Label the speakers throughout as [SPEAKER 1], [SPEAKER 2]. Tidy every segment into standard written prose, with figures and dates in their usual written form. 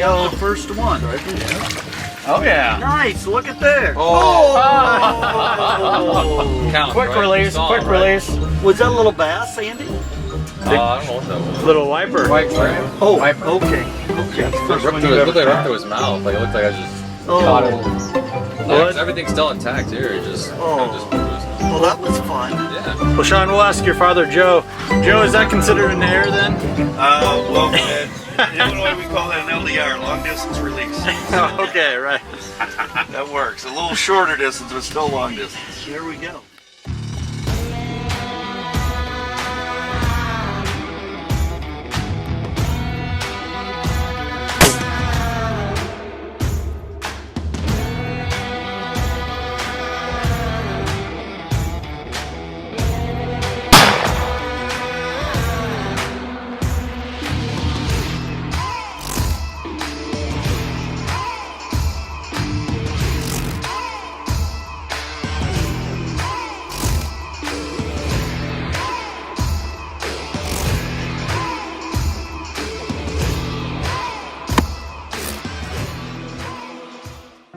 [SPEAKER 1] go. First one.
[SPEAKER 2] Oh yeah.
[SPEAKER 1] Nice. Look at there.
[SPEAKER 2] Oh.
[SPEAKER 3] Count,
[SPEAKER 2] Quick
[SPEAKER 3] right?
[SPEAKER 2] release.
[SPEAKER 3] Saw
[SPEAKER 2] Quick
[SPEAKER 3] him, right?
[SPEAKER 2] release.
[SPEAKER 1] Was that a little bass, Andy?
[SPEAKER 3] I don't know what that was.
[SPEAKER 2] Little wiper.
[SPEAKER 3] White, right?
[SPEAKER 1] Oh,
[SPEAKER 3] Viper.
[SPEAKER 1] okay. Okay.
[SPEAKER 3] It looked like through his mouth. Like it looked like I just caught it. Yeah, 'cause everything's still intact here. It just kind of just
[SPEAKER 1] Well, that was fun.
[SPEAKER 3] yeah.
[SPEAKER 2] Well, Sean, we'll ask your father, Joe. Joe, is that considered an air then?
[SPEAKER 4] Well, in Illinois we call that an LDR, long distance release.
[SPEAKER 2] Okay, right.
[SPEAKER 4] That works. A little shorter distance, but still long distance.
[SPEAKER 1] Here we go.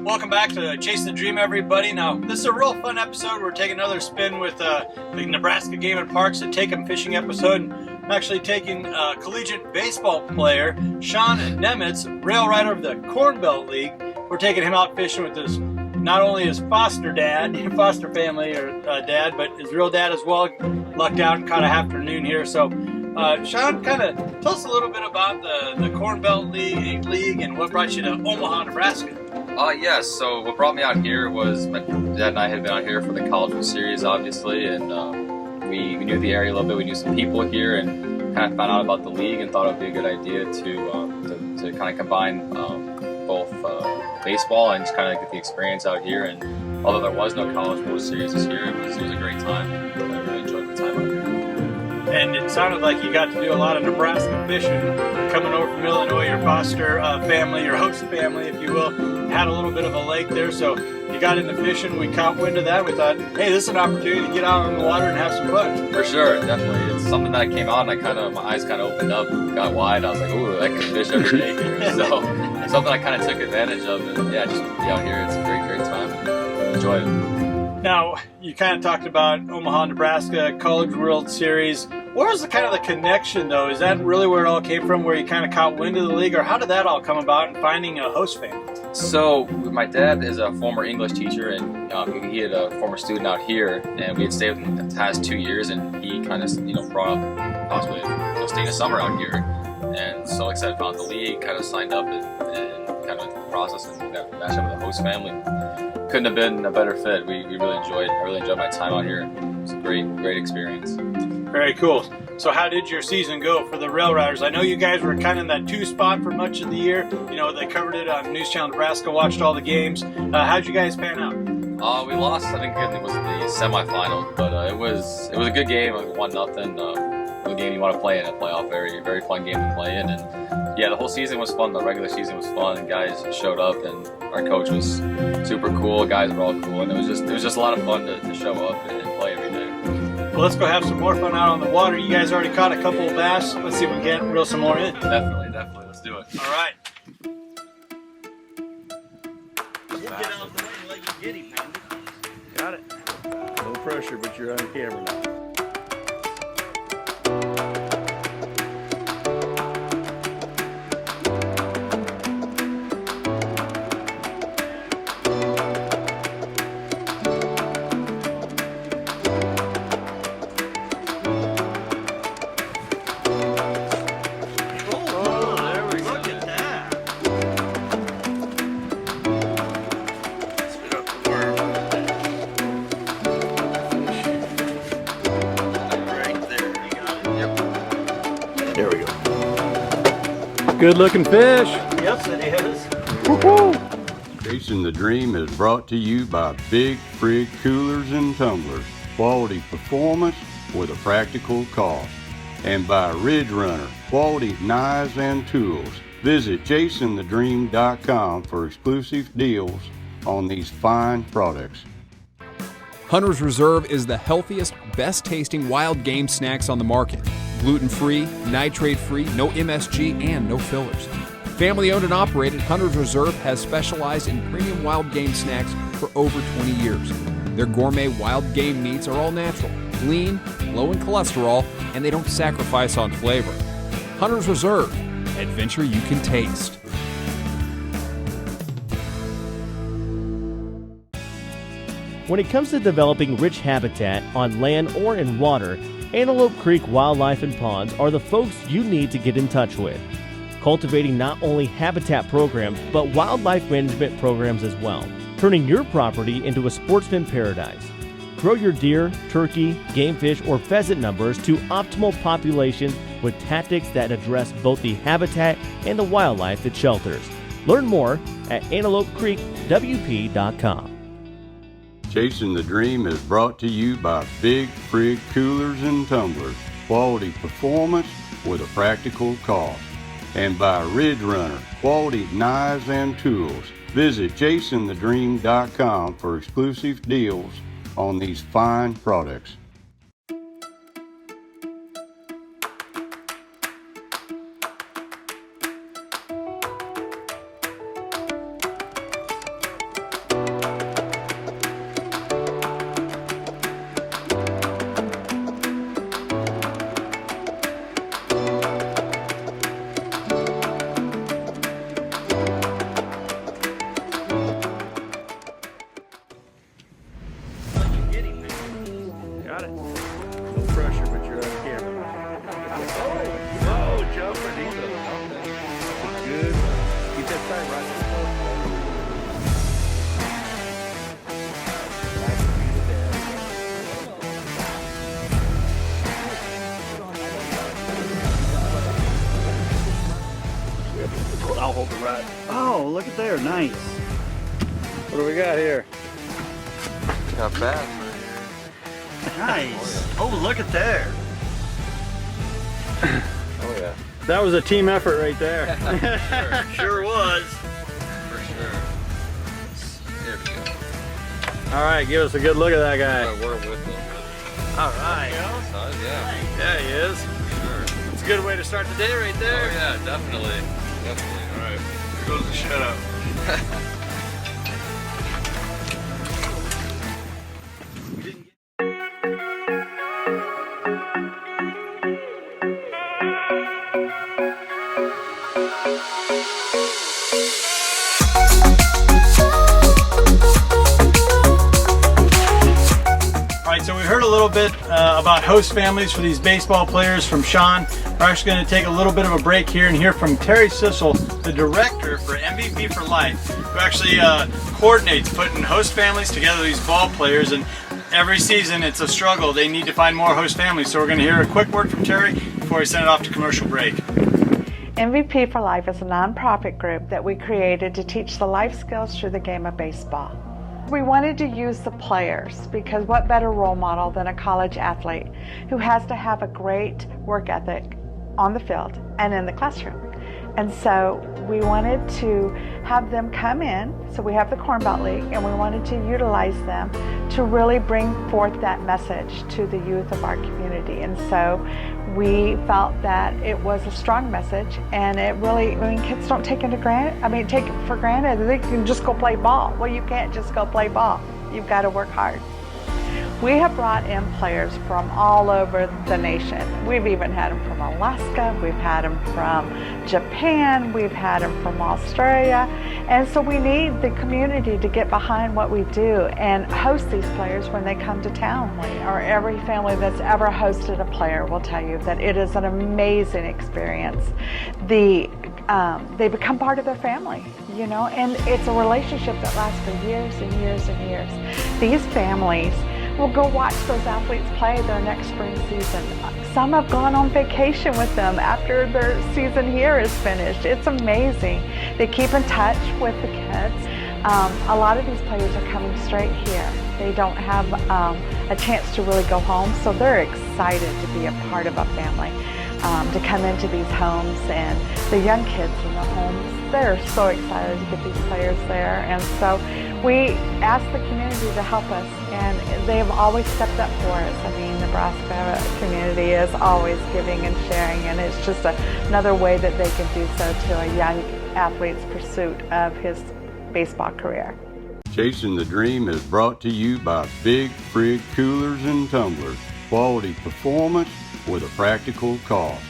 [SPEAKER 2] Welcome back to Chasing the Dream, everybody. Now, this is a real fun episode. We're taking another spin with the Nebraska Game and Parks at Take 'em Fishing episode. I'm actually taking collegiate baseball player Sean Nemitz, rail rider of the Corn Belt League. We're taking him out fishing with his, not only his foster family or dad, but his real dad as well. Lucked out and caught a afternoon here. So, Sean, kind of tell us a little bit about the Corn Belt League and what brought you to Omaha, Nebraska.
[SPEAKER 3] Yes. So what brought me out here was my dad and I had been out here for the College World Series, obviously, and we knew the area a little bit. We knew some people here, and kind of found out about the league and thought it would be a good idea to kind of combine both baseball and just kind of get the experience out here. And although there was no College World Series this year, it was a great time. I really enjoyed my time out here.
[SPEAKER 2] And it sounded like you got to do a lot of Nebraska fishing. Coming over from Illinois, your foster family, your host family, if you will, had a little bit of a lake there. So you got into fishing. We caught wind of that. We thought, hey, this is an opportunity to get out on the water and have some fun.
[SPEAKER 3] For sure, definitely. It's something that I came out and my eyes kind of opened up, got wide. I was like, ooh, I could fish every day here. So it's something I kind of took advantage of. And yeah, just be out here. It's a great time. Enjoy it.
[SPEAKER 2] Now, you kind of talked about Omaha, Nebraska, College World Series. What was the kind of the connection, though? Is that really where it all came from, where you kind of caught wind of the league, or how did that all come about in finding a host family?
[SPEAKER 3] So my dad is a former English teacher, and he had a former student out here, and we had stayed with him the past 2 years, and he kind of brought up possibly staying a summer out here. And so like I said, found the league, kind of signed up and kind of went through the process and got matched up with the host family. Couldn't have been a better fit. We really enjoyed it. I really enjoyed my time out here. It was a great experience.
[SPEAKER 2] Very cool. So how did your season go for the Rail Riders? I know you guys were kind of in that 2 spot for much of the year. You know, they covered it on News Channel Nebraska, watched all the games. How'd you guys pan out?
[SPEAKER 3] We lost. I think it was the semifinals, but it was a good game. Like 1-0. The game you want to play in a playoff. Very fun game to play in. And yeah, the whole season was fun. The regular season was fun, and guys showed up, and our coach was super cool. Guys were all cool, and it was just a lot of fun to show up and play every day.
[SPEAKER 2] Well, let's go have some more fun out on the water. You guys already caught a couple of bass. Let's see if we can reel some more in.
[SPEAKER 3] Definitely. Let's do it.
[SPEAKER 2] All right.
[SPEAKER 1] We'll get out of the way and let you get him, Andy.
[SPEAKER 2] Got it.
[SPEAKER 4] No pressure, but you're on camera now.
[SPEAKER 1] Look at that. Spit up the worm. Right there. You got it? Yep. There we go.
[SPEAKER 2] Good looking fish.
[SPEAKER 1] Yes, it is.
[SPEAKER 5] Chasing the Dream is brought to you by Big Frig Coolers and Tumblers. Quality performance with a practical cost. And by Ridge Runner, quality knives and tools. Visit chasingthedream.com for exclusive deals on these fine products.
[SPEAKER 6] Hunter's Reserve is the healthiest, best-tasting wild game snacks on the market. Gluten-free, nitrate-free, no MSG, and no fillers. Family owned and operated, Hunters Reserve has specialized in premium wild game snacks for over 20 years. Their gourmet wild game meats are all natural, lean, low in cholesterol, and they don't sacrifice on flavor. Hunters Reserve, adventure you can taste.
[SPEAKER 7] When it comes to developing rich habitat on land or in water, Antelope Creek Wildlife and Ponds are the folks you need to get in touch with. Cultivating not only habitat programs, but wildlife management programs as well, turning your property into a sportsman paradise. Grow your deer, turkey, game fish, or pheasant numbers to optimal populations with tactics that address both the habitat and the wildlife it shelters. Learn more at antelopecreekwp.com.
[SPEAKER 5] Chasing the Dream is brought to you by Big Frig Coolers and Tumblers, quality performance with a practical cost, and by Ridge Runner, quality knives and tools. Visit chasingthedream.com for exclusive deals on these fine products.
[SPEAKER 4] Got it. No pressure, but you're on camera. Oh, jumper, Nito. Good. Keep that tight, right? I'll hold the right. Oh, look at there. Nice. What do we got here?
[SPEAKER 3] Not bad.
[SPEAKER 4] Nice. Oh, look at there.
[SPEAKER 3] Oh yeah,
[SPEAKER 2] That was a team effort right there.
[SPEAKER 4] Sure was.
[SPEAKER 3] for sure. There we go.
[SPEAKER 2] All right, give us a good look at that guy.
[SPEAKER 3] We're with them.
[SPEAKER 4] All right.
[SPEAKER 3] Size, yeah.
[SPEAKER 4] Yeah, he is.
[SPEAKER 3] Sure.
[SPEAKER 2] It's a good way to start the day right
[SPEAKER 3] Oh
[SPEAKER 2] there.
[SPEAKER 3] yeah, definitely. Definitely.
[SPEAKER 4] All right. Here goes the shutout.
[SPEAKER 2] All right, so we heard a little bit about host families for these baseball players from Sean. We're actually going to take a little bit of a break here and hear from Terry Sissel, the director for MVP for Life, who actually coordinates putting host families together, these ball players, and every season it's a struggle. They need to find more host families. So we're going to hear a quick word from Terry before we send it off to commercial break.
[SPEAKER 8] MVP for Life is a nonprofit group that we created to teach the life skills through the game of baseball. We wanted to use the players because what better role model than a college athlete who has to have a great work ethic on the field and in the classroom. And so we wanted to have them come in, so we have the Corn Belt League, and we wanted to utilize them to really bring forth that message to the youth of our community. And so we felt that it was a strong message, and it really, kids don't take it for granted that they can just go play ball. Well, you can't just go play ball. You've got to work hard. We have brought in players from all over the nation. We've even had them from Alaska, we've had them from Japan, we've had them from Australia. And so we need the community to get behind what we do and host these players when they come to town. Or every family that's ever hosted a player will tell you that it is an amazing experience. They become part of their family, and it's a relationship that lasts for years and years and years. These families will go watch those athletes play their next spring season. Some have gone on vacation with them after their season here is finished. It's amazing. They keep in touch with the kids. A lot of these players are coming straight here. They don't have a chance to really go home, so they're excited to be a part of a family, to come into these homes. And the young kids in the homes, they're so excited to get these players there. And so we asked the community to help us, and they have always stepped up for us. Nebraska community is always giving and sharing, and it's just another way that they can do so to a young athlete's pursuit of his baseball career.
[SPEAKER 5] Chasing the Dream is brought to you by Big Frig Coolers and Tumblers, quality performance with a practical cost,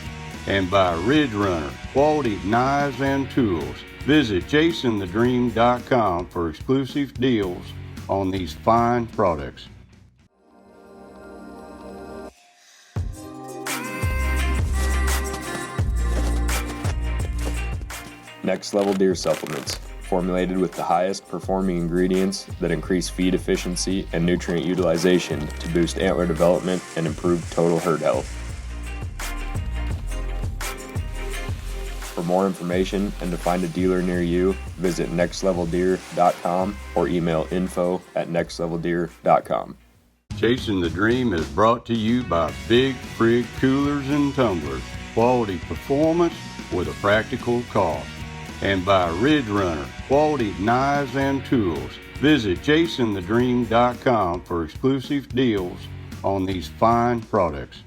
[SPEAKER 5] and by Ridge Runner, quality knives and tools. Visit chasingthedream.com for exclusive deals on these fine products.
[SPEAKER 9] Next Level Deer Supplements, formulated with the highest performing ingredients that increase feed efficiency and nutrient utilization to boost antler development and improve total herd health. For more information and to find a dealer near you, visit nextleveldeer.com or email info@nextleveldeer.com.
[SPEAKER 5] Chasing the Dream is brought to you by Big Frig Coolers and Tumblers, quality performance with a practical cost, and by Ridge Runner, quality knives and tools. Visit chasingthedream.com for exclusive deals on these fine products.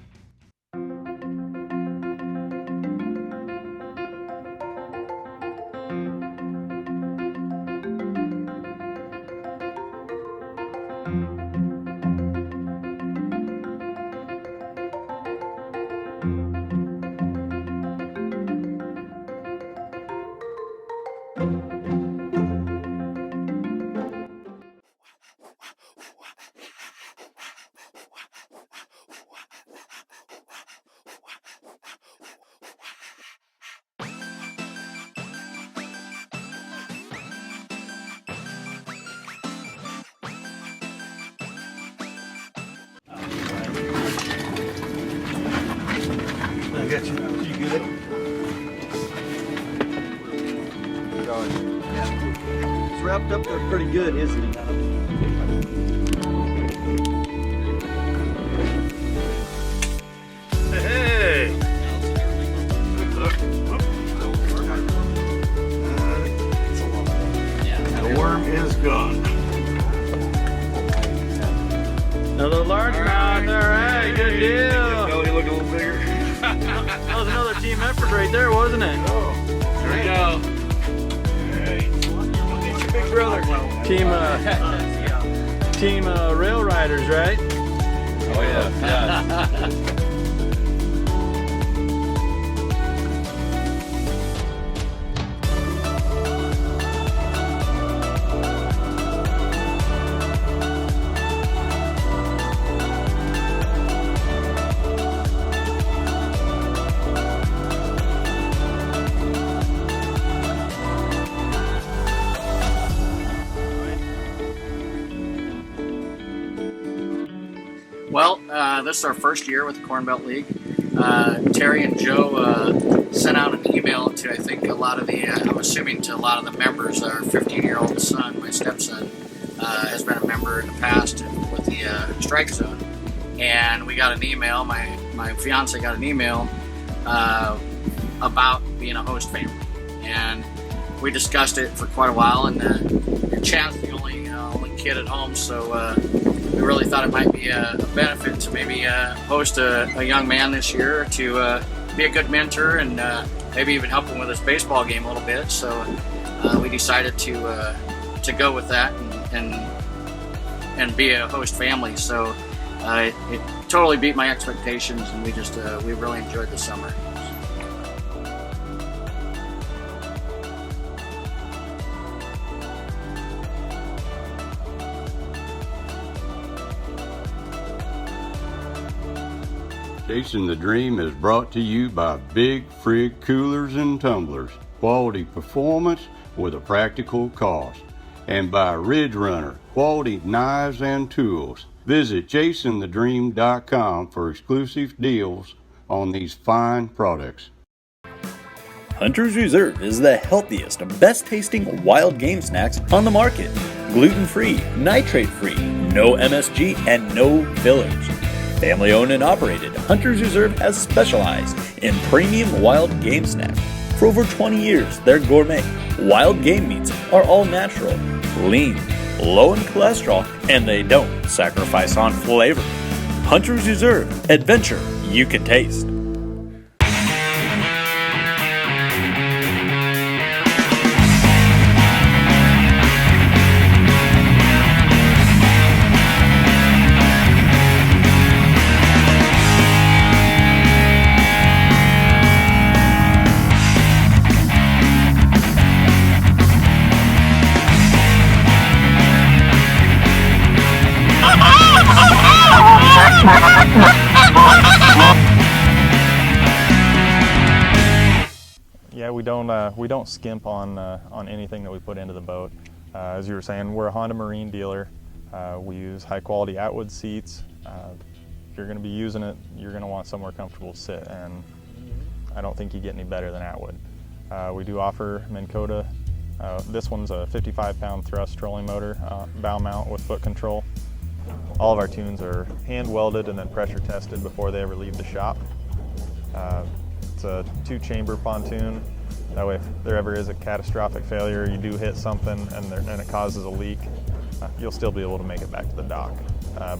[SPEAKER 1] I got you. You good? It's wrapped up there pretty good, isn't it? Hey! The worm is gone.
[SPEAKER 2] Another largemouth, all right, good deal.
[SPEAKER 1] Belly look a little bigger.
[SPEAKER 2] That was another team effort right there, wasn't it?
[SPEAKER 1] There we go. Hey. Who's your big brother?
[SPEAKER 2] Team Rail Riders, right?
[SPEAKER 3] Oh yeah.
[SPEAKER 10] Well, this is our first year with the Corn Belt League. Terry and Joe sent out an email to, I think, a lot of the, I'm assuming to a lot of the members. Our 15-year-old son, my stepson, has been a member in the past with the Strike Zone. And we got an email, my fiance got an email about being a host family. And we discussed it for quite a while, and Chad's the only kid at home, so we really thought it might be a benefit to maybe host a young man this year to be a good mentor and maybe even help him with his baseball game a little bit. So we decided to go with that and be a host family. So it totally beat my expectations, and we really enjoyed the summer.
[SPEAKER 5] Chasing the Dream is brought to you by Big Frig Coolers and Tumblers, quality performance with a practical cost, and by Ridge Runner, quality knives and tools. Visit chasingthedream.com for exclusive deals on these fine products.
[SPEAKER 11] Hunter's Reserve is the healthiest and best tasting wild game snacks on the market. Gluten-free, nitrate-free, no MSG, and no fillers. Family owned and operated, Hunter's Reserve has specialized in premium wild game snacks. For over 20 years, their gourmet wild game meats are all natural, lean, low in cholesterol, and they don't sacrifice on flavor. Hunters Reserve, adventure you can taste.
[SPEAKER 12] Yeah, we don't skimp on anything that we put into the boat. As you were saying, we're a Honda Marine dealer. We use high quality Atwood seats. If you're going to be using it, you're going to want somewhere comfortable to sit, and I don't think you get any better than Atwood. We do offer Minn Kota. This one's a 55-pound thrust trolling motor, bow mount with foot control. All of our tunes are hand welded and then pressure tested before they ever leave the shop. It's a 2-chamber pontoon. That way, if there ever is a catastrophic failure, you do hit something and it causes a leak, you'll still be able to make it back to the dock.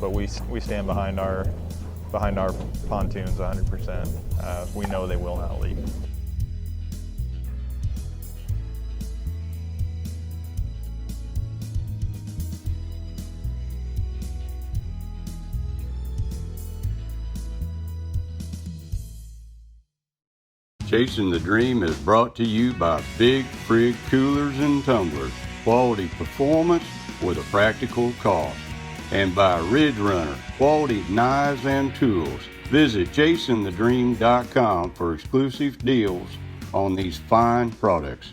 [SPEAKER 12] But we stand behind our pontoons 100%. We know they will not leak.
[SPEAKER 5] Chasing the Dream is brought to you by Big Frig Coolers and Tumblers, quality performance with a practical cost, and by Ridge Runner, quality knives and tools. Visit chasingthedream.com for exclusive deals on these fine products.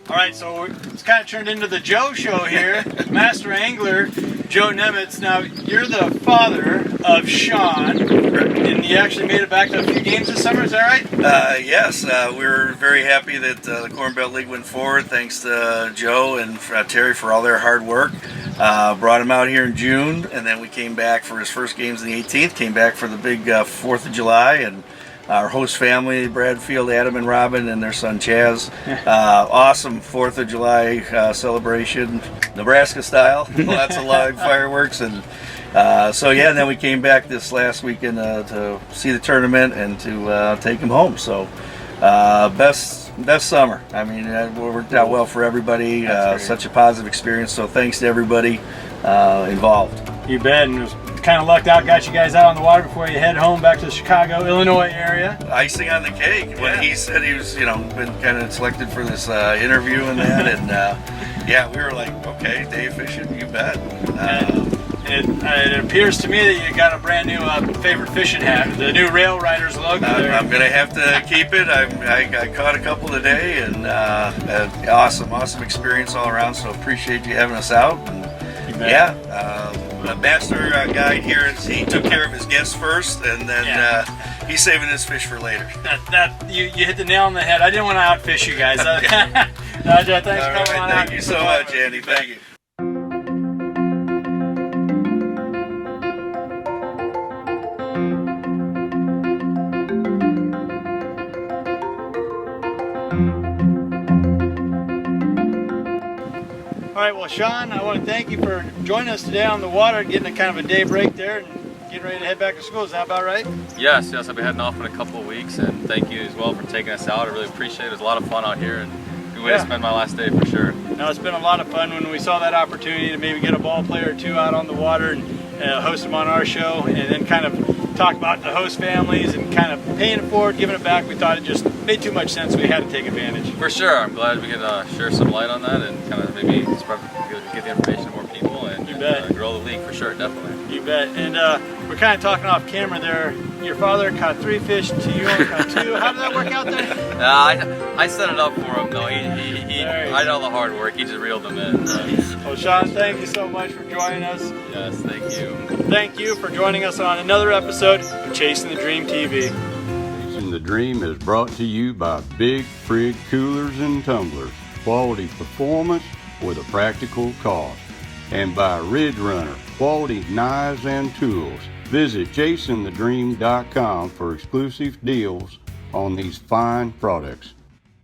[SPEAKER 2] All right, so it's kind of turned into the Joe show here. Master Angler Joe Nemitz. Now, you're the father of Sean, and you actually made it back to a few games this summer, is that right?
[SPEAKER 13] Yes, we were very happy that the Corn Belt League went forward, thanks to Joe and Terry for all their hard work. Brought him out here in June, and then we came back for his first games on the 18th, came back for the big 4th of July, and our host family, Bradfield, Adam and Robin, and their son Chaz. Awesome 4th of July celebration, Nebraska style. Lots of live fireworks. And so, yeah, and then we came back this last weekend to see the tournament and to take him home. So, best summer. I mean, it worked out well for everybody. Such a positive experience. So, thanks to everybody involved.
[SPEAKER 2] You bet. And it was kind of lucked out, got you guys out on the water before you head home back to the Chicago, Illinois area.
[SPEAKER 13] Icing on the cake when he said he was, been kind of selected for this interview and that, and yeah, we were like, okay, day fishing, you bet.
[SPEAKER 2] It appears to me that you got a brand new favorite fishing hat, the new Rail Riders logo.
[SPEAKER 13] I'm gonna have to keep it. I caught a couple today, and awesome experience all around. So appreciate you having us out. And, yeah. The master guide here, he took care of his guests first, and then he's saving his fish for later.
[SPEAKER 2] You hit the nail on the head. I didn't want to outfish you guys. Thanks for coming on out.
[SPEAKER 13] Thank you so much, Andy. Thank you.
[SPEAKER 2] All right, well, Sean, I want to thank you for joining us today on the water, getting a kind of a day break there and getting ready to head back to school. Is that about right?
[SPEAKER 3] Yes, I'll be heading off in a couple of weeks, and thank you as well for taking us out. I really appreciate it. It was a lot of fun out here, and a good way to spend my last day for sure.
[SPEAKER 2] No, it's been a lot of fun when we saw that opportunity to maybe get a ball player or two out on the water and host them on our show, and then kind of talk about the host families and kind of paying it forward, giving it back. We thought it just made too much sense. We had to take advantage.
[SPEAKER 3] For sure. I'm glad we could share some light on that and kind of maybe get the information to more people. And
[SPEAKER 2] You bet.
[SPEAKER 3] Grow the league for sure, definitely.
[SPEAKER 2] You bet. And we're kind of talking off camera there. Your father caught 3 fish, to you only caught 2. How did that work out there?
[SPEAKER 3] I set it up for him though. I did all the hard work. He just reeled them in.
[SPEAKER 2] Well, Sean, thank you so much for joining us.
[SPEAKER 3] Yes, thank you.
[SPEAKER 2] Thank you for joining us on another episode of Chasing the Dream TV.
[SPEAKER 5] Chasing the Dream is brought to you by Big Frig Coolers and Tumblers. Quality performance with a practical cost. And by Ridge Runner, quality knives and tools. Visit ChasingTheDream.com for exclusive deals on these fine products.